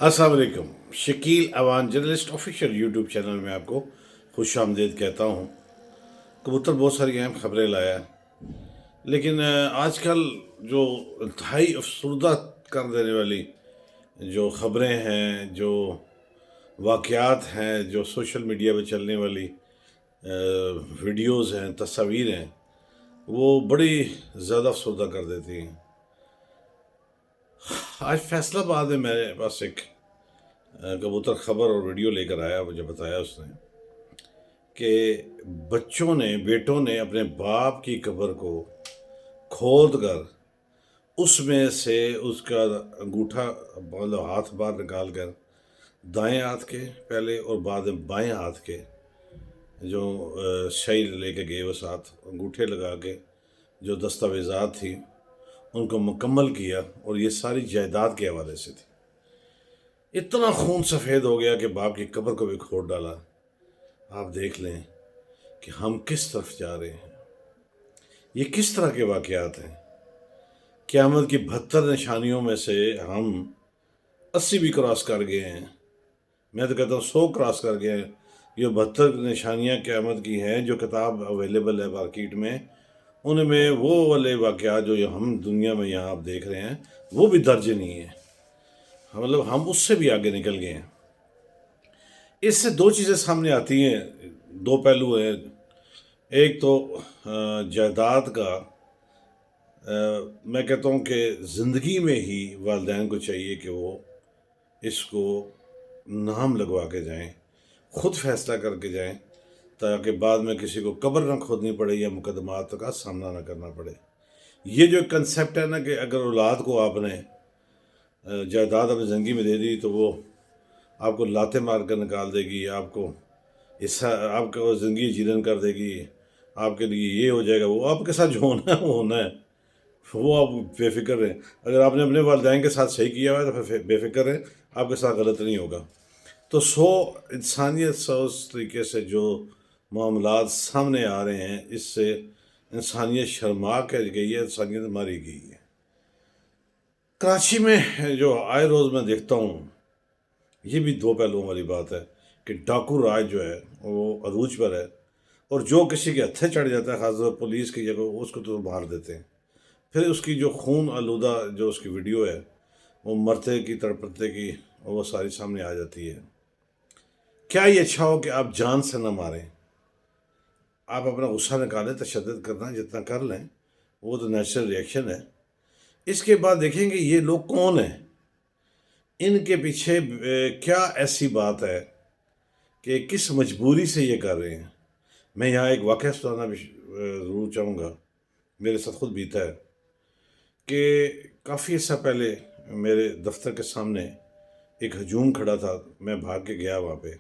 अस्सलाम वालेकुम। Shakeel Awan journalist official YouTube channel में आपको खुश आमदीद कहता हूँ। कबूतर बहुत सारी अहम खबरें लाया है, लेकिन आजकल जो इंतहाई अफसरदा कर देने वाली जो खबरें हैं, जो वाक़यात हैं, जो सोशल मीडिया पे चलने वाली वीडियोस हैं, तस्वीर हैं, वो बड़ी ज़्यादा अफसरदा कर देती हैं। आज फैसलाबाद में मेरे पास एक कबूतर खबर और वीडियो लेकर आया, मुझे बताया उसने कि बच्चों ने, बेटों ने अपने बाप की कब्र को खोद कर उसमें से उसका अंगूठा, मतलब हाथ बाहर निकाल कर दाएं हाथ के पहले और बाद में बाएं हाथ के जो शई लेके गए वो साथ अंगूठे लगा के जो दस्तावेज़ात थी उनको मुकम्मल किया, और ये सारी जायदाद के हवाले से थी। इतना खून सफ़ेद हो गया कि बाप की कब्र को भी खोद डाला। आप देख लें कि हम किस तरफ जा रहे हैं। ये किस तरह के वाक़यात हैं। क़यामत की 72 निशानियों में से हम 80 भी क्रॉस कर गए हैं। मैं तो कहता हूँ 100 क्रॉस कर गए हैं। ये 72 निशानियाँ क़यामत की हैं जो किताब अवेलेबल है मार्केट में, उनमें वो वाले वाक़यात जो हम दुनिया में यहाँ आप देख रहे हैं वो भी दर्ज नहीं है। मतलब हम उससे भी आगे निकल गए हैं। इससे दो चीज़ें सामने आती हैं, दो पहलू हैं। एक तो जायदाद का, मैं कहता हूँ कि ज़िंदगी में ही वालिदैन को चाहिए कि वो इसको नाम लगवा के जाएं, ख़ुद फैसला करके जाएं, ताकि बाद में किसी को कब्र ना खोदनी पड़े या मुकदमात का सामना ना करना पड़े। ये जो कंसेप्ट है ना कि अगर औलाद को आपने जायदाद अपनी ज़िंदगी में दे दी तो वो आपको लाते मार कर निकाल देगी, आपको हिस्सा, आपको ज़िंदगी जीलन कर देगी, आपके लिए ये हो जाएगा, वो आपके साथ जो होना है वो होना है, वो आप बेफिक्र रहें। अगर आपने अपने वालिदैन के साथ सही किया हुआ है तो फिर बेफिक्र रहें, आपके साथ गलत नहीं होगा। तो इंसानियत से उस तरीके से जो मामलात सामने आ रहे हैं, इससे इंसानियत शर्मा कर गई है, इंसानियत मारी गई है। कराची में जो आए रोज़ मैं देखता हूँ, ये भी दो पहलुओं वाली बात है कि डाकू राज जो है वो अरूज पर है, और जो किसी के हत्थे चढ़ जाता है, खासतौर पर पुलिस की जगह, उसको तो मार देते हैं। फिर उसकी जो खून आलूदा जो उसकी वीडियो है वो मरते की तड़पते की वो सारी सामने आ जाती है। क्या ये अच्छा हो कि आप जान से न मारें, आप अपना गुस्सा निकालें, तशद्दुद करना जितना कर लें, वो तो नेचुरल रिएक्शन है। इसके बाद देखेंगे ये लोग कौन हैं, इनके पीछे क्या ऐसी बात है कि किस मजबूरी से ये कर रहे हैं। मैं यहाँ एक वाक़या सुनाना भी ज़रूर चाहूँगा, मेरे साथ खुद बीता है कि काफ़ी अर्सा पहले मेरे दफ्तर के सामने एक हजूम खड़ा था। मैं भाग के गया वहाँ पे,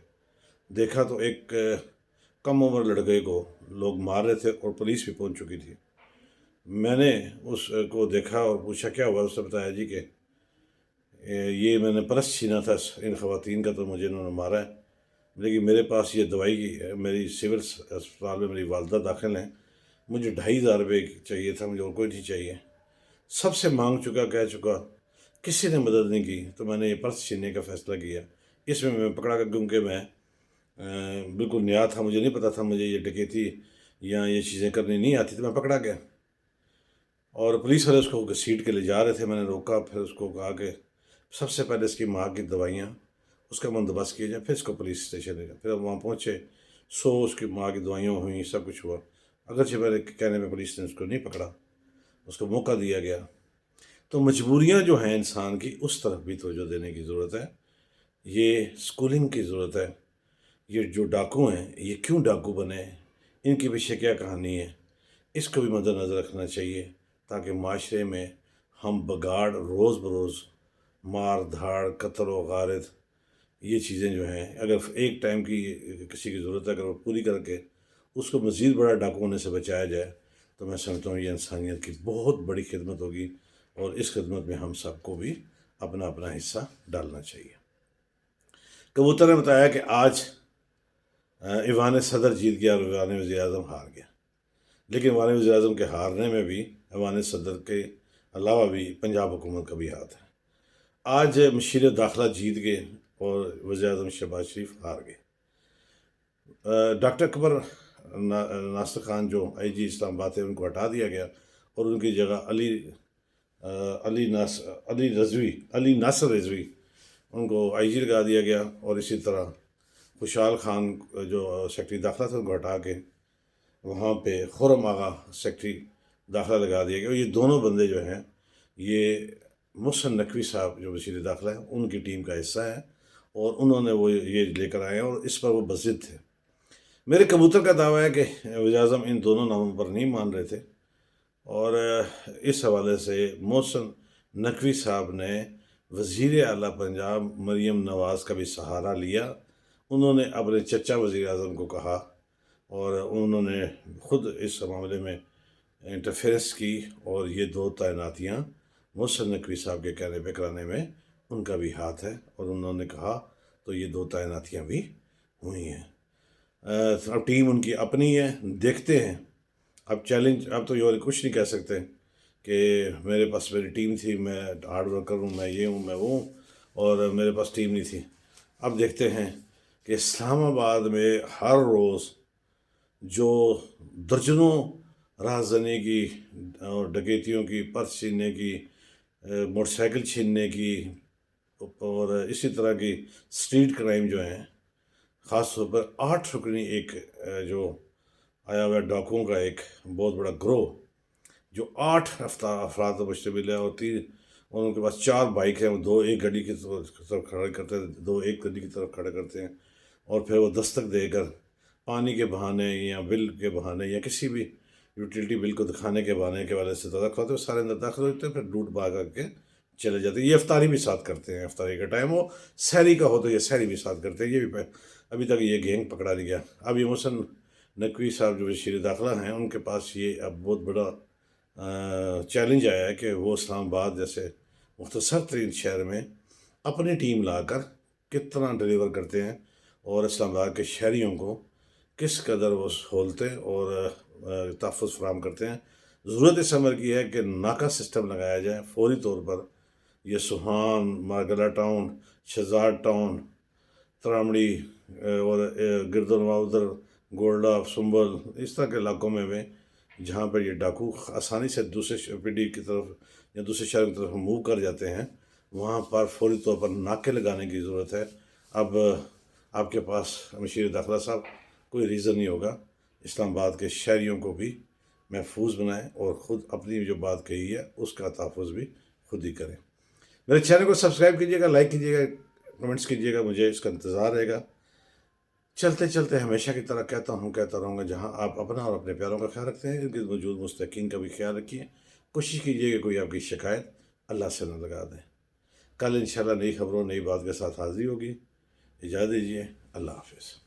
देखा तो एक कम उम्र लड़के को लोग मार रहे थे और पुलिस भी पहुँच चुकी थी। मैंने उसको देखा और पूछा क्या हुआ। उसने बताया जी कि ये मैंने पर्स छीना था इन ख़वातीन का, तो मुझे इन्होंने मारा है, लेकिन मेरे पास ये दवाई की, मेरी सिविल अस्पताल में मेरी वालदा दाखिल हैं, मुझे 2500 रुपये चाहिए था, मुझे और कोई नहीं चाहिए। सबसे मांग चुका, कह चुका, किसी ने मदद नहीं की, तो मैंने ये पर्स छीनने का फ़ैसला किया। इसमें मैं पकड़ा गया क्योंकि मैं बिल्कुल नया था, मुझे नहीं पता था, मुझे ये डकैती या ये चीज़ें करनी नहीं आती, तो मैं पकड़ा गया। और पुलिस वाले उसको घसीट के ले जा रहे थे, मैंने रोका, फिर उसको कहा कि सबसे पहले इसकी माँ की दवाइयाँ, उसका बंदोबस्त किया जाए, फिर इसको पुलिस स्टेशन ले जाए। फिर वहाँ पहुँचे, उसकी माँ की दवाइयाँ हुई, सब कुछ हुआ। अगरचे मेरे कहने पे पुलिस ने उसको नहीं पकड़ा, उसको मौका दिया गया। तो मजबूरियाँ जो हैं इंसान की, उस तरफ भी तवज्जो देने की ज़रूरत है। ये स्कूलिंग की ज़रूरत है। ये जो डाकू हैं, ये क्यों डाकू बने, इनके पीछे क्या कहानी है, इसको भी मद्देनज़र रखना चाहिए, ताकि माशरे में हम बगाड़ रोज़ बरोज़, मार धाड़, कत्ल व गारत, ये चीज़ें जो हैं, अगर एक टाइम की किसी की ज़रूरत है, अगर वो पूरी करके उसको मज़ीद बड़ा डाकू होने से बचाया जाए, तो मैं समझता हूँ ये इंसानियत की बहुत बड़ी खिदमत होगी, और इस खिदमत में हम सबको भी अपना अपना हिस्सा डालना चाहिए। कबूतर ने बताया कि आज ईवान सदर जीत गया और ईवान वज़ीर आज़म हार गया, लेकिन ईवान वज़ीर आज़म के हारने में भी ईवान सदर के अलावा भी पंजाब हुकूमत का भी हाथ है। آج مشیر داخلہ جیت گئے اور وزیر اعظم شہباز شریف ہار گئے۔ ڈاکٹر اکبر ناصر خان جو آئی جی اسلام آباد تھے ان کو ہٹا دیا گیا اور ان کی جگہ علی ناصر رضوی ان کو آئی جی لگا دیا گیا، اور اسی طرح خوشحال خان جو سیکٹری داخلہ تھا ان کو ہٹا کے وہاں پہ خرم آغا سیکٹری داخلہ لگا دیا گیا۔ اور یہ دونوں بندے جو ہیں یہ محسن نقوی صاحب جو وزیر داخلہ ہیں ان کی ٹیم کا حصہ ہے، اور انہوں نے وہ یہ لے کر آئے ہیں اور اس پر وہ بضد تھے۔ میرے کبوتر کا دعویٰ ہے کہ وزیر اعظم ان دونوں ناموں پر نہیں مان رہے تھے، اور اس حوالے سے محسن نقوی صاحب نے وزیر اعلیٰ پنجاب مریم نواز کا بھی سہارا لیا۔ انہوں نے اپنے چچا وزیر اعظم کو کہا اور انہوں نے خود اس معاملے میں انٹرفیئرنس کی، اور یہ دو تعیناتیاں محسن نقوی صاحب کے کہنے پہ کرانے میں ان کا بھی ہاتھ ہے، اور انہوں نے کہا تو یہ دو تعیناتیاں بھی ہوئی ہیں۔ اب ٹیم ان کی اپنی ہے، دیکھتے ہیں۔ اب چیلنج، اب تو یہ کچھ نہیں کہہ سکتے کہ میرے پاس میری ٹیم تھی، میں ہارڈ ورکر ہوں، میں یہ ہوں، میں وہ ہوں، اور میرے پاس ٹیم نہیں تھی۔ اب دیکھتے ہیں کہ اسلام آباد میں ہر روز جو درجنوں رہزنی کی اور ڈکیتیوں کی، پرس چھیننے کی، موٹر سائیکل چھیننے کی، اور اسی طرح کی اسٹریٹ کرائم جو ہیں، خاص طور پر 8 رکنی ایک جو آیا ہوا ڈاکوؤں کا ایک بہت بڑا گروہ جو 8 افراد پر مشتمل ہے، اور ان کے پاس 4 بائک ہیں، وہ 2 ایک گاڑی کی طرف کھڑے کرتے ہیں، 2 ایک گاڑی کی طرف کھڑے کرتے ہیں، اور پھر وہ دستک دے کر پانی کے بہانے یا بل کے بہانے یا کسی بھی یوٹیلیٹی بل کو دکھانے کے بہانے کے والے سے تدخل ہوتے ہیں، سارے اندر داخل ہوتے ہیں، پھر لوٹ بھاگ کر کے چلے جاتے ہیں۔ یہ افطاری بھی ساتھ کرتے ہیں، افطاری کا ٹائم ہو، سحری کا ہو تو یہ سحری بھی ساتھ کرتے ہیں۔ یہ بھی ابھی تک یہ گینگ پکڑا نہیں گیا۔ اب یہ محسن نقوی صاحب جو وزیر داخلہ ہیں ان کے پاس یہ اب بہت بڑا چیلنج آیا ہے کہ وہ اسلام آباد جیسے مختصر ترین شہر میں اپنی ٹیم لا کر کتنا ڈیلیور کرتے ہیں، اور اسلام آباد کے شہریوں کو کس قدر وہ سہولتیں اور تحفظ فراہم کرتے ہیں۔ ضرورت اس عمر کی ہے کہ ناکہ سسٹم لگایا جائے فوری طور پر۔ یہ سوہان، مارگلہ ٹاؤن، شہزاد ٹاؤن، ترامڑی اور گرد و نواح ادھر گولڈا، سنبل، اس طرح کے علاقوں میں بھی جہاں پر یہ ڈاکو آسانی سے دوسرے پنڈی کی طرف یا دوسرے شہر کی طرف موو کر جاتے ہیں، وہاں پر فوری طور پر ناکے لگانے کی ضرورت ہے۔ اب آپ کے پاس مشیر داخلہ صاحب کوئی ریزن نہیں ہوگا، اسلام آباد کے شہریوں کو بھی محفوظ بنائیں اور خود اپنی جو بات کہی ہے اس کا تحفظ بھی خود ہی کریں۔ میرے چینل کو سبسکرائب کیجیے گا، لائک کیجیے گا، کمنٹس کیجیے گا، مجھے اس کا انتظار رہے گا۔ چلتے چلتے ہمیشہ کی طرح کہتا رہوں گا، جہاں آپ اپنا اور اپنے پیاروں کا خیال رکھتے ہیں، ارد گرد موجود مستحقین کا بھی خیال رکھیے۔ کوشش کیجیے کہ کوئی آپ کی شکایت اللہ سے نہ لگا دیں۔ کل انشاءاللہ نئی خبروں نئی بات کے ساتھ حاضری ہوگی۔ اجازت دیجیے، اللہ حافظ۔